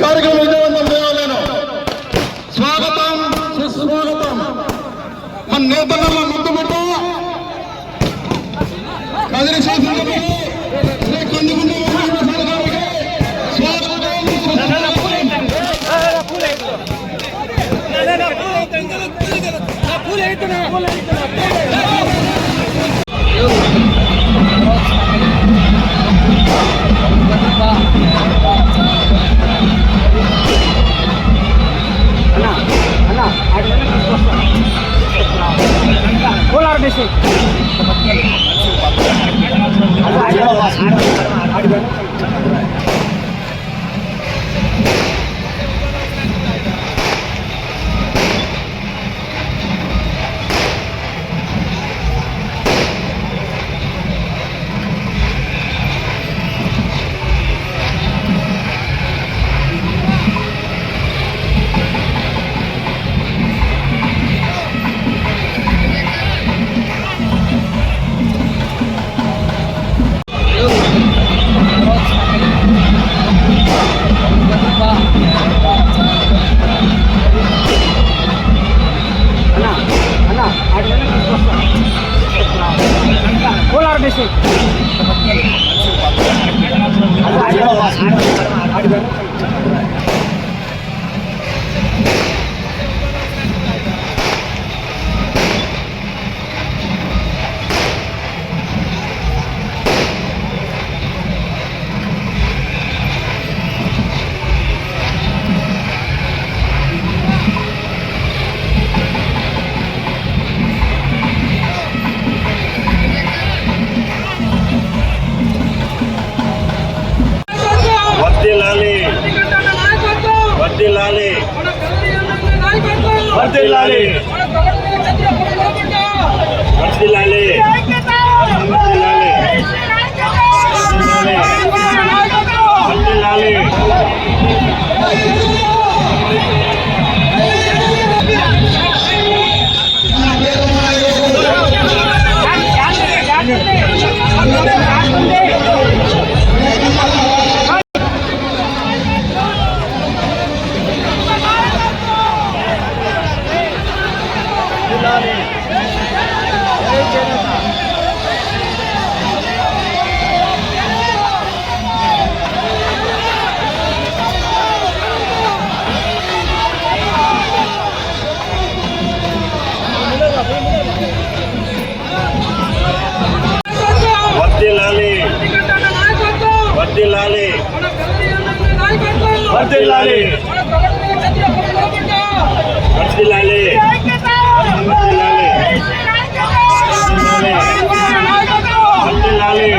కార్యక్రమం విజయవంతం చేయాలను. స్వాగతం సుస్వాగతం. మన నేతల ముద్దుముట్ట కదిరి శాసనసభ్యులు శ్రీ కందుకుంట కోలార్ డిస్ట్రిక్ట్ కోలార్ డిస్ట్రిక్ట్ వర్ధిల్లాలి వర్ధిల్లాలి వర్ధిల్లాలి వర్ధిల్లాలి వర్ధిల్లాలి వర్ధిల్లాలి వర్ధిల్లాలి వర్ధిల్లాలి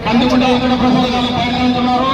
కందికుంట వెంకట ప్రసాద్ గారు పయనిస్తున్నారు.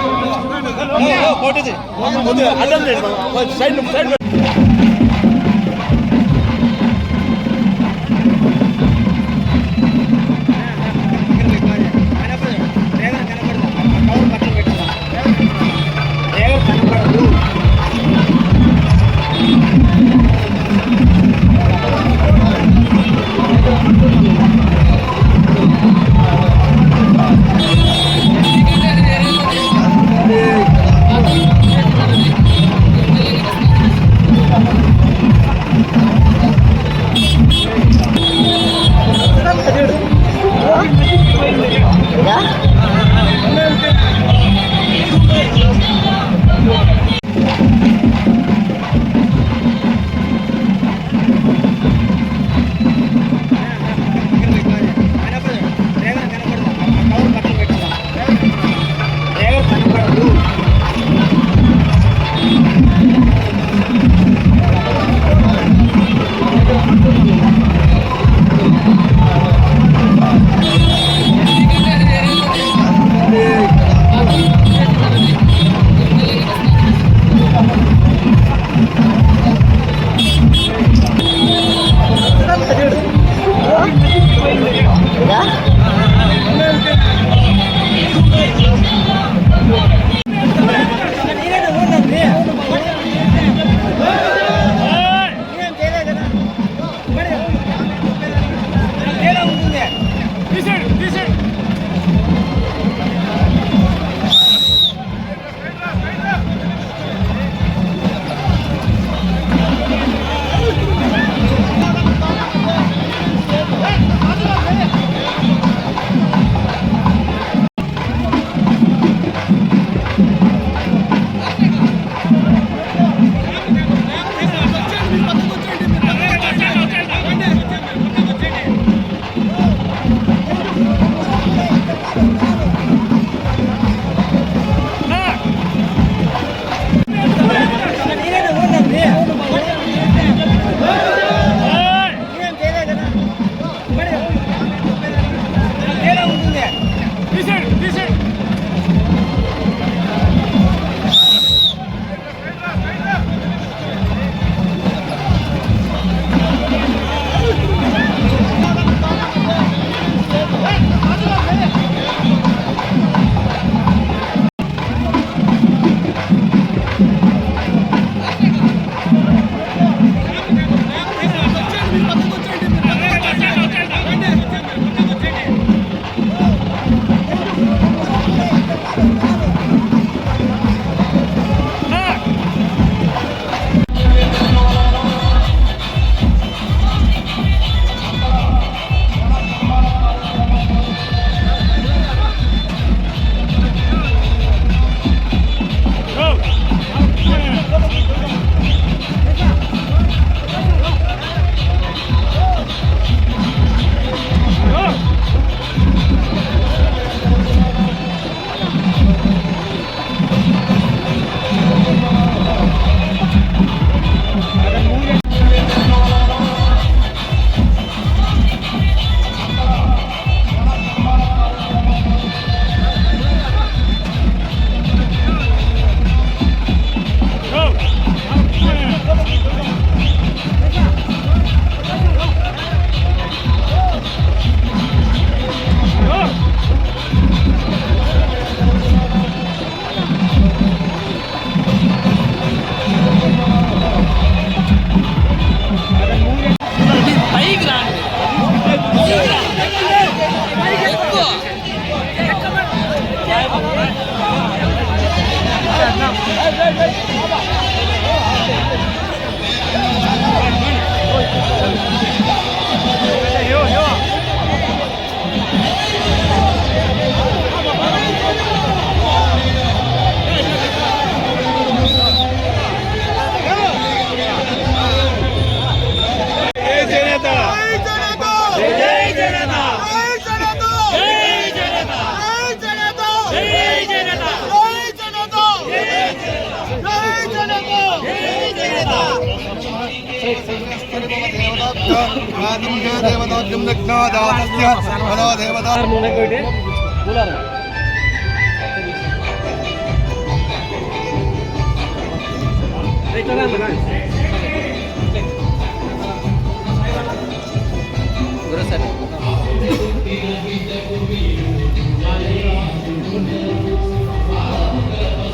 देवता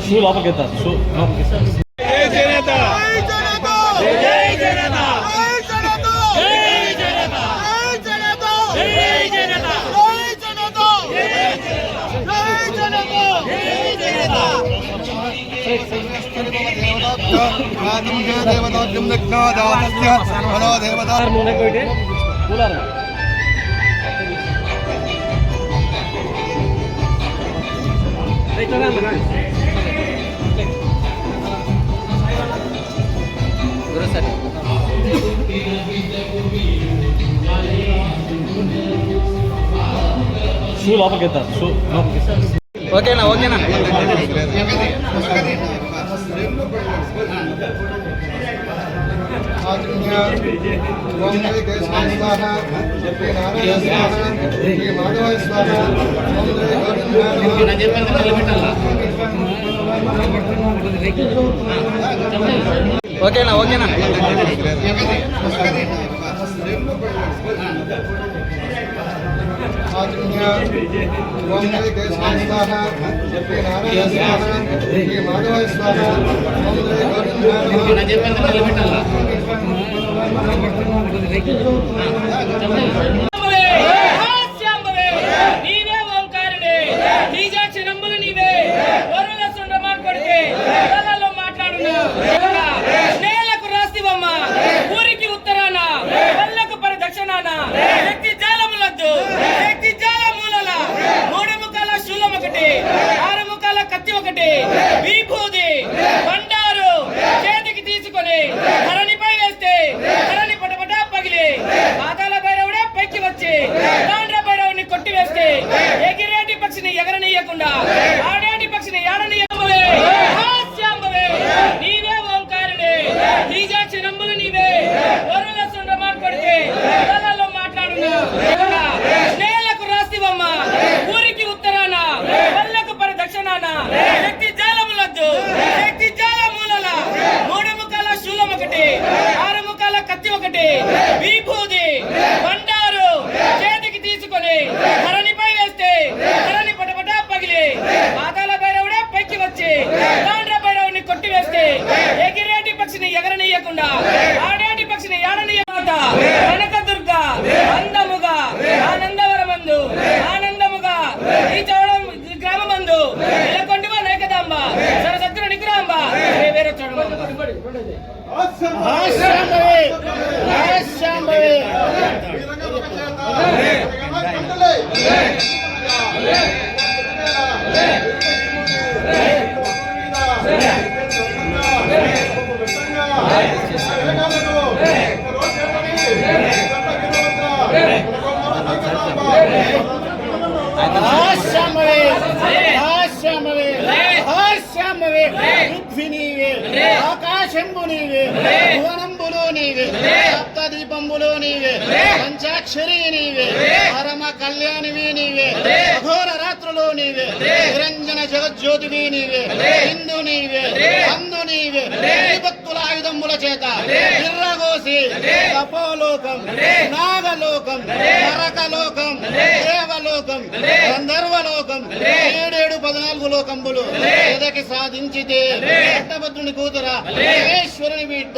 షూ లోపలికి ఎత్తారు షూ లోపలికి ఎత్తారు షూ లోపలికి ఎత్తారు షూ లోపలికి ఎత్తారు ఓకేనా ఓకేనా ఓకేనా ఓకేనా నీవే ఓంకారుడే నీజాక్షరంబులు నీవే వరుల సుండమాన్ కొడితే కళ్ళలో మాట్లాడునా నేలకు రాస్తివమ్మ ఊరికి ఉత్తరాన పల్లెకు పరి దక్షిణాన శక్తి జాలములద్దు శక్తి జాలమూలల మూడు ముఖాల శూలం ఒకటి ఆరు ముఖాల కత్తి ఒకటి విభూది బండారు చేతికి తీసుకొని ధరణిపై వేస్తే ధరణి పటపటా పగిలి పాతాల భైరవుడే పైకి వచ్చి తాండ్ర భైరవుని కొట్టి వేస్తే ఎగిరేటి పక్షిని ఎగరనీయకుండా ఆడేటి పక్షిని ఆడనీయములే హాస్యాంబవే నీవే ఓంకారుడే నీజాక్షరంబులు నీవే వరుల సుండమాన్ కొడితే కళ్ళలో మాట్లాడునా నేలకు రాస్తివమ్మ ఊరికి ఉత్తరాన పల్లెకు పరి దక్షిణాన శక్తి జాలములద్దు శక్తి జాలమూలల మూడు ముఖాల శూలం ఒకటి ఆరు ముఖాల కత్తి ఒకటి విభూది బండారు చేతికి తీసుకొని ధరణిపై వేస్తే ధరణి పటపటా పగిలి పాతాల భైరవుడే పైకి వచ్చి తాండ్ర భైరవుని కొట్టి వేస్తే ఎగిరేటి పక్షిని ఎగరనీయకుండా ఆడేటి పక్షిని ఆడనీయమాట కనకదుర్గ అందముగా ఆనందవరమందు ఆనందముగా ఈ చౌడం గ్రామమందు నెలకొండవ నైకదాంబ సరసత్తుల నికురాంబ వేరే ఆకాశంబు నీవే భువనంబులు నీవే సప్తదీపంబులు నీవే పంచాక్షరి నీవే పరమ కళ్యాణివి నీవే అఘోర రాత్రులు నీవే నిరంజన జగజ్యోతివి నీవే హిందు నీవే అందు నీవే భక్తుల ఆయుధంబుల చేత నిర్రగోసి తపోలోకం నాగలోకం నరకలోకం దేవలోకం గంధర్వలోకం 7 లోకంబులు ఎదకి సాధించితే పట్టభద్రుని కూతురా మహేశ్వరుని బిడ్డ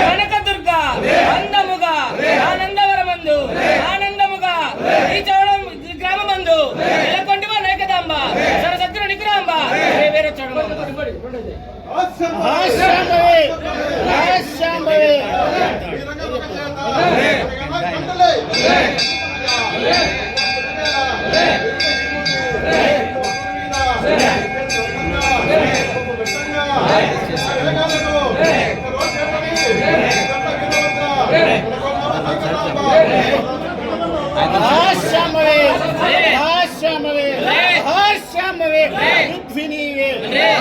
కనకదుర్గ అందముగా ఆనందవరమందు ఆనందముగా ఈ చౌడం గ్రామమందు నెలకొండవ నైకదాంబ సరసత్తుల నికురాంబ వేరే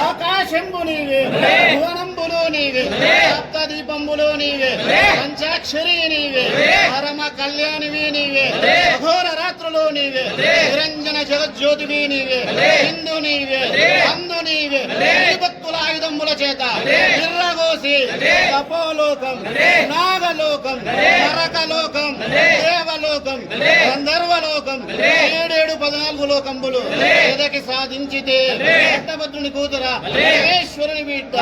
ఆకాశంబు నీవే భువనంబులు నీవే సప్తదీపం దీపంబులు నీవే పంచాక్షరి నీవే పరమ కళ్యాణివి నీవే అఘోర రాత్రులు నీవే నిరంజన జగజ్యోతివి నీవే హిందు నీవే అందు నీవే భక్తుల ఆయుధముల చేత నిర్రగోసి తపోలోకం నాగలోకం నరకలోకం దేవలోకం గంధర్వలోకం 7 లోకంబులు ఎదకి సాధించితే పట్టభద్రుని కూతురా మహేశ్వరుని బిడ్డ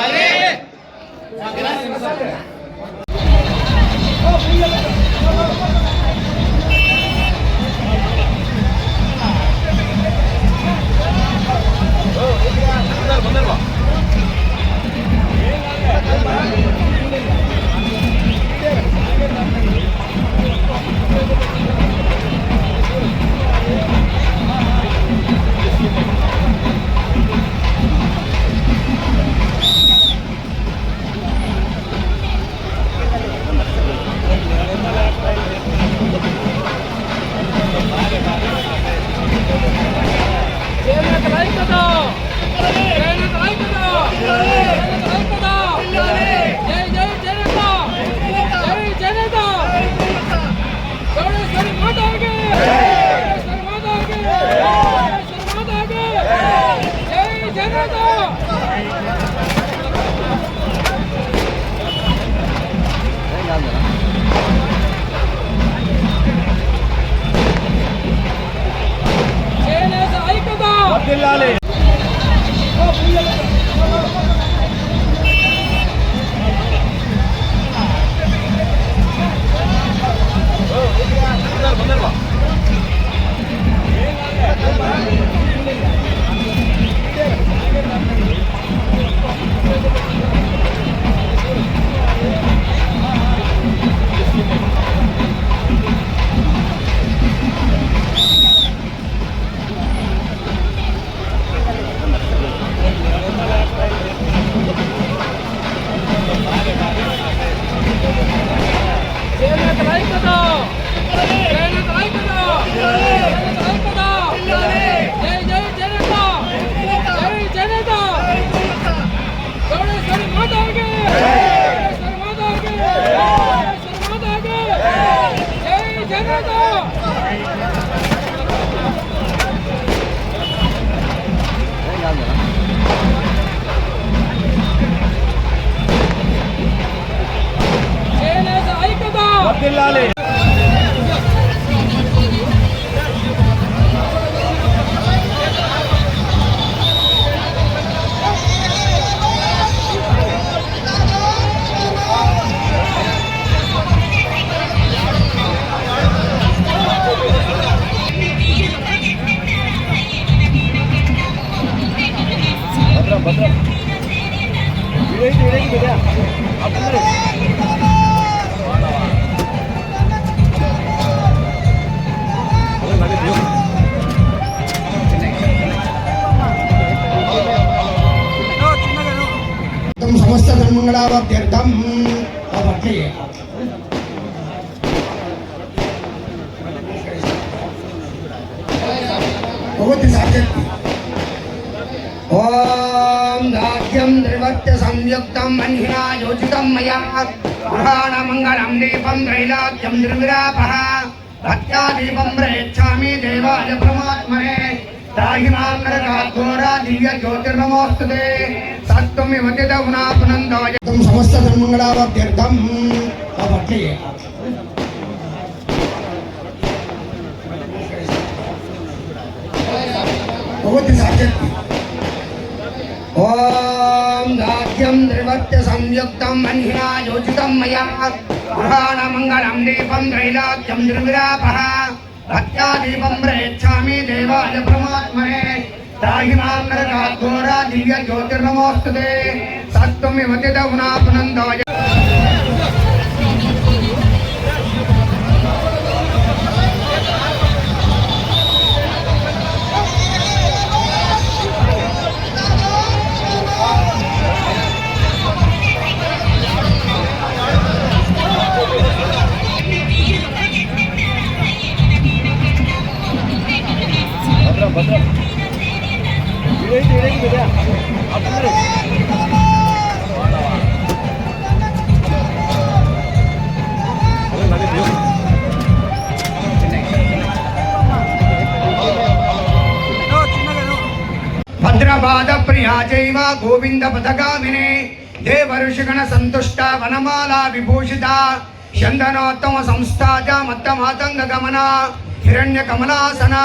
సమస్త ధర్మంగళాభ్యర్థం భగవతి సాధ్యత ఓం దాస్యం త్రివర్త సంయుక్తం మన్హినా యోజితం మయా పురాణ మంగళం దీపం త్రైలాక్యం నిర్విరాపః భక్త్యా దీపం ప్రయచ్ఛామి దేవాయ పరమాత్మనే రాహిమాం నరకాఘోరా దివ్య జ్యోతిర్నమోస్తుతే సత్వమివ తిదౌనాపనందాయ సమస్త ధర్మంగళాభ్యర్థం భగవతి సాధ్యత ఓం దాస్యం త్రివర్త సంయుక్తం మన్హినా యోజితం మయా పురాణ మంగళం దీపం త్రైలాక్యం నిర్విరాపః భక్త్యా దీపం ప్రయచ్ఛామి దేవాయ పరమాత్మనే రాహిమాం నరకాఘోరా దివ్య జ్యోతిర్నమోస్తుతే సత్వమివ తిదౌనాపనందాయ ప్రియా చైవ గోవింద పథగామినే దేవర్షిగణ సంతుష్ట వనమాలా విభూషిత చందనోత్తమ సంస్థాజ మత్తమాతంగ గమన హిరణ్య కమలాసనా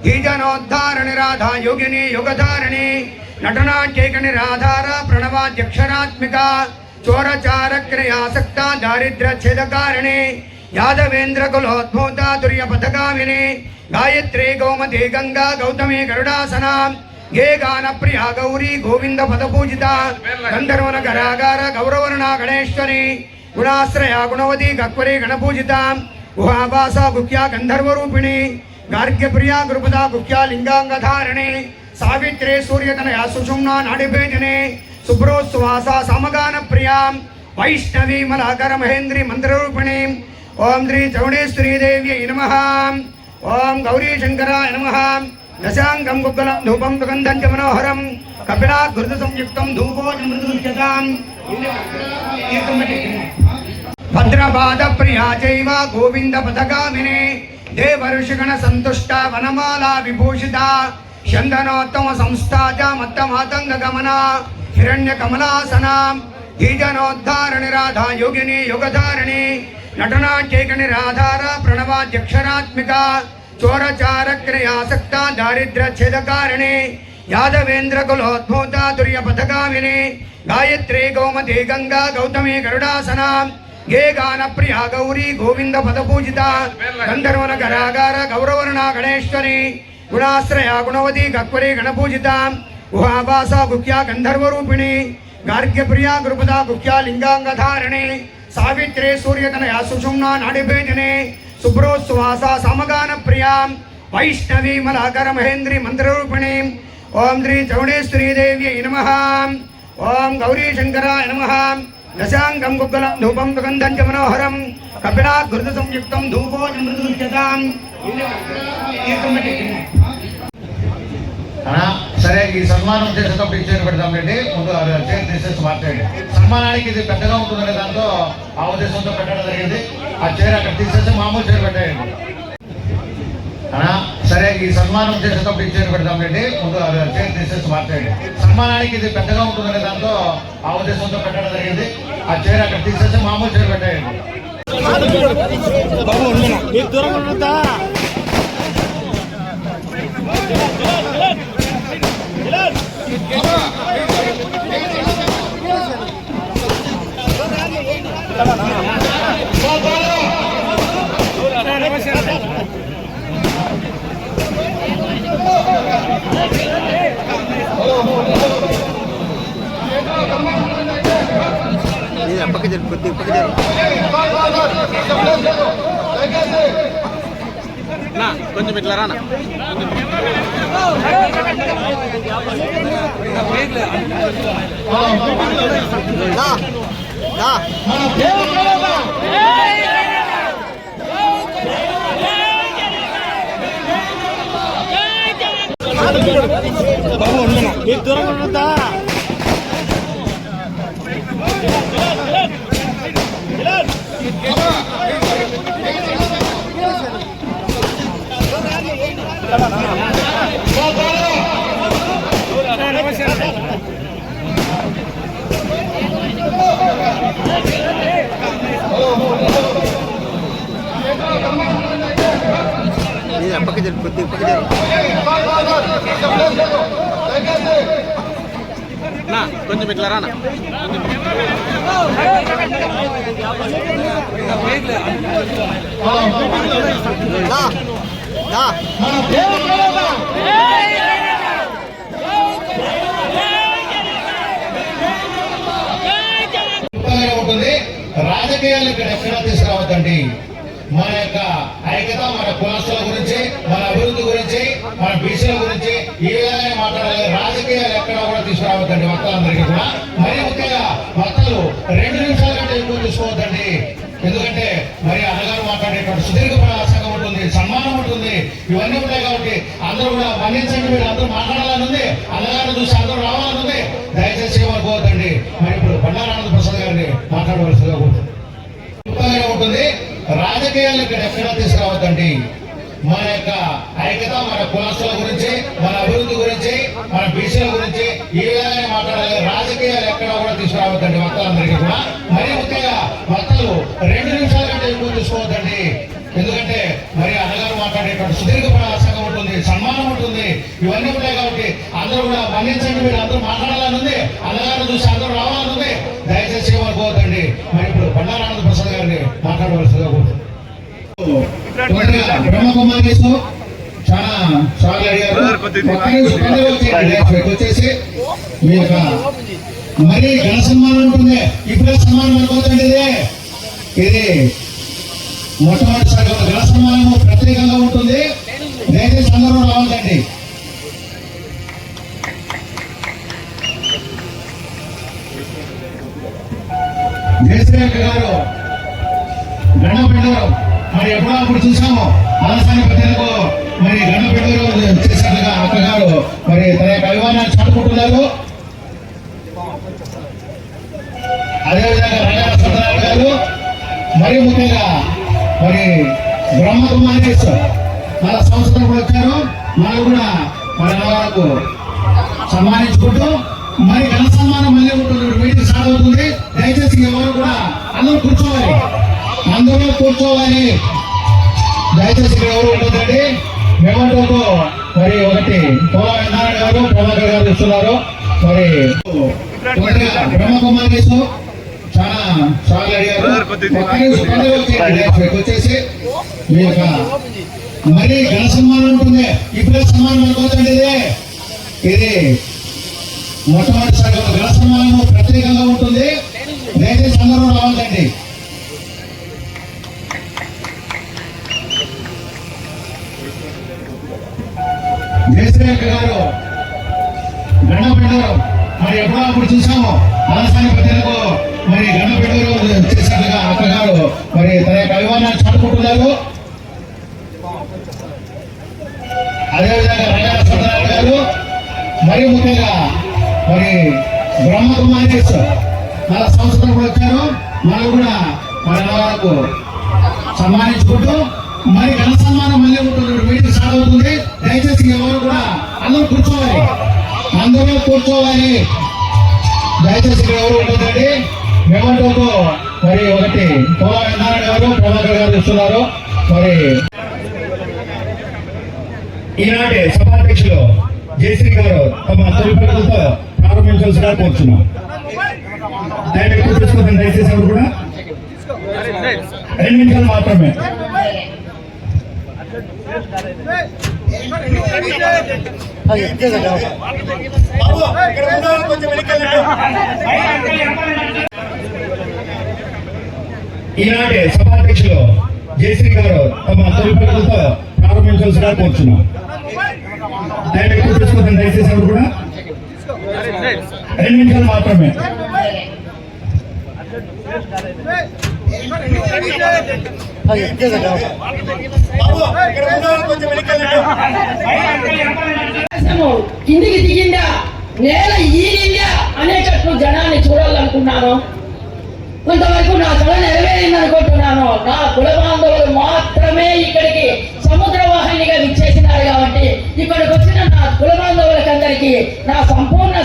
ధీజనోద్ధారణి రాధా యోగిని యుగధారిణి నటనాట్యేక నిరాధార ప్రణవాధ్యక్షరాత్మిక చోరచార క్రియాసక్త దారిద్ర్య ఛేదకారిణి యాదవేంద్ర కులోద్భూత తుర్య పథగామిని గాయత్రీ గౌమతి గంగా గౌతమి గరుడాసనా గే గాన ప్రియా గౌరీ గోవింద పదపూజిత గంధర్వన గరాగార గౌరవర్ణ గణేశ్వరి గుణాశ్రయ గుణవతి గక్వరి గణపూజిత గుహావాస గుఖ్యా గంధర్వరూపిణి గార్గ్య ప్రియా గురుపదా గుఖ్యా లింగాంగధారిణి సావిత్రే సూర్యతనయా సుషుమ్నా నాడిభేజనే శుభ్రోత్సువాస సమగాన ప్రియా వైష్ణవీ మలాకర మహేంద్రి మంత్రరూపిణి ఓం శ్రీ చౌడేశ్వరీ దేవ్యై నమః ఓం గౌరీ శంకరాయ నమః దశాంగం గుగ్గలం ధూపం సుగంధం చ మనోహరం కపిలా ఘృత సంయుక్తం ధూపోజమృతృత్యతాం భద్రపాద ప్రియా చైవ గోవింద పథగామినే దేవర్షిగణ సంతుష్ట వనమాలా విభూషిత చందనోత్తమ సంస్థాజ మత్తమాతంగ గమన హిరణ్య కమలాసనా ధీజనోద్ధారణి రాధా యోగిని యుగధారిణి నటనాట్యేక నిరాధార ప్రణవాధ్యక్షరాత్మిక చోరచార క్రియాసక్త దారిద్ర్య ఛేదకారిణి యాదవేంద్ర కులోద్భూత తుర్య పథగామిని గాయత్రీ గౌమతి గంగా గౌతమి గరుడాసనా గే గాన ప్రియా గౌరీ గోవింద పదపూజిత గంధర్వన గరాగార గౌరవర్ణ గణేశ్వరి గుణాశ్రయ గుణవతి గక్వరి గణపూజిత గుహావాస గుఖ్యా గంధర్వరూపిణి గార్గ్య ప్రియా గురుపదా గుఖ్యా లింగాంగధారిణి సావిత్రే సూర్యతనయా సుషుమ్నా నాడిభేజనే శుభ్రోత్సువాస సమగాన ప్రియా వైష్ణవీ మలాకర మహేంద్రి మంత్రరూపిణి ఓం శ్రీ చౌడేశ్వరీ దేవ్యై నమః ఓం గౌరీ శంకరాయ నమః దశాంగం గుగ్గలం ధూపం సుగంధం చ మనోహరం కపిలా ఘృత సంయుక్తం ధూపోజమృతృత్యతాం సరే ఈ సన్మానం చేసేటప్పుడు ఇచ్చేది పెడదాం రెడ్డి ముందు చైర్ తీసేసి మాట్లాడి సన్మానానికి ఇది పెద్దగా ఉంటుందనే దాంతో ఆ ఉద్దేశంతో పెట్టడం జరిగింది ఆ చైర్ అక్కడ తీసేసి మామూలు చైర్ పెట్టేయండి సరే ఈ సన్మానం చేసేటప్పుడు ఇచ్చేది పెడదాం రెడ్డి ముందు చైర్ తీసేసి మాట్లాడి సన్మానానికి ఇది పెద్దగా ఉంటుందనే దాంతో ఆ ఉద్దేశంతో పెట్టడం జరిగింది ఆ చైర్ అక్కడ తీసేసి మామూలు చైర్ పెట్టేయండి కొంచెం ఇట్లా రానా మీకు దూరంగా ఉంటుందా పక్క జరుపు కొంచెం ఇట్లా రానా ఉంటుంది రాజకీయాలు ఇక్కడ ఎక్కడ తీసుకురావద్దండి. మన యొక్క ఐక్యత, మన కులస్తుల గురించి, మన అభివృద్ధి గురించి, మన బీసీల గురించి ఈ విధంగా మాట్లాడాలి. రాజకీయాలు ఎక్కడ కూడా తీసుకురావద్దండి వక్తలందరికీ కూడా. మరి ముఖ్యంగా వక్తలు 2 నిమిషాల కంటే ఎక్కువ తీసుకోవద్దండి. ఎందుకంటే మరి అన్నగారు మాట్లాడేటువంటి సుదీర్ఘ ప్రసంగం ఉంటుంది, సన్మానం ఉంటుంది, ఇవన్నీ ఉంటాయి. కాబట్టి అందరూ కూడా మన్నించండి. మీరు అందరూ మాట్లాడాలని ఉంది, అన్నగారిని చూసి అందరూ రావాలని ఉంది. దయచేసి ఏమనుకోవద్దండి. మరి ఇప్పుడు బండారానంద ప్రసాద్ గారిని మాట్లాడవలసిగా ఉంటుంది. రాజకీయాలు ఇక్కడ ఎక్కడ తీసుకురావద్దండి. మన యొక్క ఐక్యత, మన కులస్తుల గురించి, మన అభివృద్ధి గురించి, మన బీసీల గురించి ఈ మాట్లాడాలి. రాజకీయాలు ఎక్కడ కూడా తీసుకురావద్దండి వక్తలందరికీ కూడా. మరీ ముఖ్యంగా వక్తలు 2 నిమిషాల కంటే ఎక్కువ తీసుకోవద్దండి. ఎందుకంటే మరి అన్నగారు మాట్లాడేటువంటి సుదీర్ఘ ప్రసంగం ఉంటుంది, సన్మానం ఉంటుంది, ఇవన్నీ ఉంటాయి. కాబట్టి అందరూ కూడా మన్నించండి. మీరు అందరూ మాట్లాడాలని ఉంది, అన్నగారు చూసి అందరూ రావాలని ఉంది. దయచేసి ఏమనుకోవద్దండి. మరి ఇప్పుడు బండారానంద ప్రసాద్ గారిని మాట్లాడవలసిందిగా బ్రహ్మకుమారీసు చాలా సార్లు అడిగారు. వచ్చేసి మీ యొక్క మరి ఘన సన్మానం ఉంటుంది. ఇప్పుడే సన్మానం అనుకోవద్దండి. ఇది మొట్టమొదటిసారి ఘన సన్మానము ప్రత్యేకంగా ఉంటుంది. దయచేసి అందరూ రావాలండి. జయశ్రీరేఖ గారు గణపెట్టారు. మరి ఎప్పుడో అప్పుడు చూసాము ఆలసాని పెద్దలకు మరి గణపెట్టారు చేసినట్లుగా అక్క గారు మరి తన యొక్క అభిమానాన్ని చాటుకుంటున్నారు. అదేవిధంగా రంగాల సత్యనారాయణ గారు మరి ముఖ్యంగా మరి బ్రహ్మకుమారి మన సంస్థలు కూడా వచ్చారు. మనం కూడా మరి అన్నగారు సన్మానించుకుంటూ మరి ఘన సన్మానం మళ్ళీ ఉంటుంది. మీటింగ్ స్టార్ట్ అవుతుంది. దయచేసి ఎవరు కూడా అందరూ కూర్చోవాలి. దయచేసి ఎవరు ఉంటుందండి. మేమంటూ మరి ఒకటి నారాయణ గారు ప్రభాకర్ గారు ఇస్తున్నారు. మరి బ్రహ్మకుమారీసు చాలా సార్లు అడిగారు. వచ్చేసి మీ యొక్క మరి ఘన సన్మానం ఉంటుంది. ఇప్పుడే సన్మానం అనుకోవద్దండి. ఇది మొట్టమొదటిసారి ఘన సన్మానము ప్రత్యేకంగా ఉంటుంది. దయచేసి అందరూ రావాలండి. జయశ్రీరేఖ గారు గణపెట్టారు. మరి ఎప్పుడో అప్పుడు చూసాము ఆలసాని పెద్దలకు మరి గణపెట్టారు చేసినట్లుగా అక్క గారు మరి తన యొక్క అభిమానాన్ని చాటుకుంటున్నారు. అదేవిధంగా రంగాల సత్యనారాయణ గారు మరి ముఖ్యంగా మరి బ్రహ్మకుమారి మన సంస్థలు కూడా వచ్చారు. మనం కూడా మరి అన్నగారు సన్మానించుకుంటూ మరి ఘన సన్మానం మళ్ళీ ఉంటుంది. మీటింగ్ స్టార్ట్ అవుతుంది. దయచేసి ఎవరు కూడా అందరూ కూర్చోవాలి. దయచేసి ఎవరు ఉంటుందండి. మేమంటూ మరి ఒకటి నారాయణ గారు ప్రభాకర్ గారు ఇస్తున్నారు. మరి ఈనాటి సభాధ్యక్షులు జయశ్రీ గారు తమ తొలి పరుగులతో ప్రారంభించాల్సిగా కోరుచున్నాం. దయచేసి ఎవరు కూడా 2 నిమిషాలు మాత్రమే. ఈనాటి సభాధ్యక్షులు జయశ్రీ గారు తమ తొలి పరుగులతో ప్రారంభించాల్సిగా కోరుచున్నాం. దయచేసి ఎవరు కూడా 2 నిమిషాలు మాత్రమే. కిందికి దిగిందా నేల ఈనిందా అనేటట్లు జనాన్ని చూడాలనుకున్నాను. కొంతవరకు నా కళ నెరవేరింది అనుకుంటున్నాను. నా కుల బాంధవులు మాత్రమే ఇక్కడికి సముద్ర వాహినిగా విచ్చేసినారు. కాబట్టి ఇక్కడికి వచ్చిన నా కుల బాంధవులకందరికీ నా సంపూర్ణ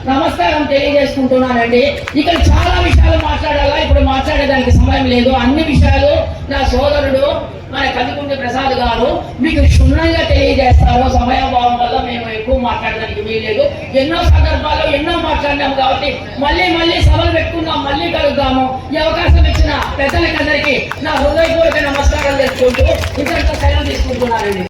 నమస్కారం తెలియజేసుకుంటున్నానండి. ఇక్కడ చాలా విషయాలు మాట్లాడాలా, ఇప్పుడు మాట్లాడేదానికి సమయం లేదు. అన్ని విషయాలు నా సోదరుడు మన కదికుంటి ప్రసాద్ గారు మీకు క్షుణ్ణంగా తెలియజేస్తారు. సమయభావం వల్ల మేము ఎక్కువ మాట్లాడడానికి వీల్లేదు. ఎన్నో సందర్భాల్లో ఎన్నో మాట్లాడినాము. కాబట్టి మళ్ళీ సభలు పెట్టుకుందాం, మళ్ళీ కలుద్దాము. ఈ అవకాశం ఇచ్చిన పెద్దలకందరికీ నా హృదయపూర్వక నమస్కారాలు తెలుసుకుంటూ ఇద్దరితో సెలవు తీసుకుంటున్నానండి.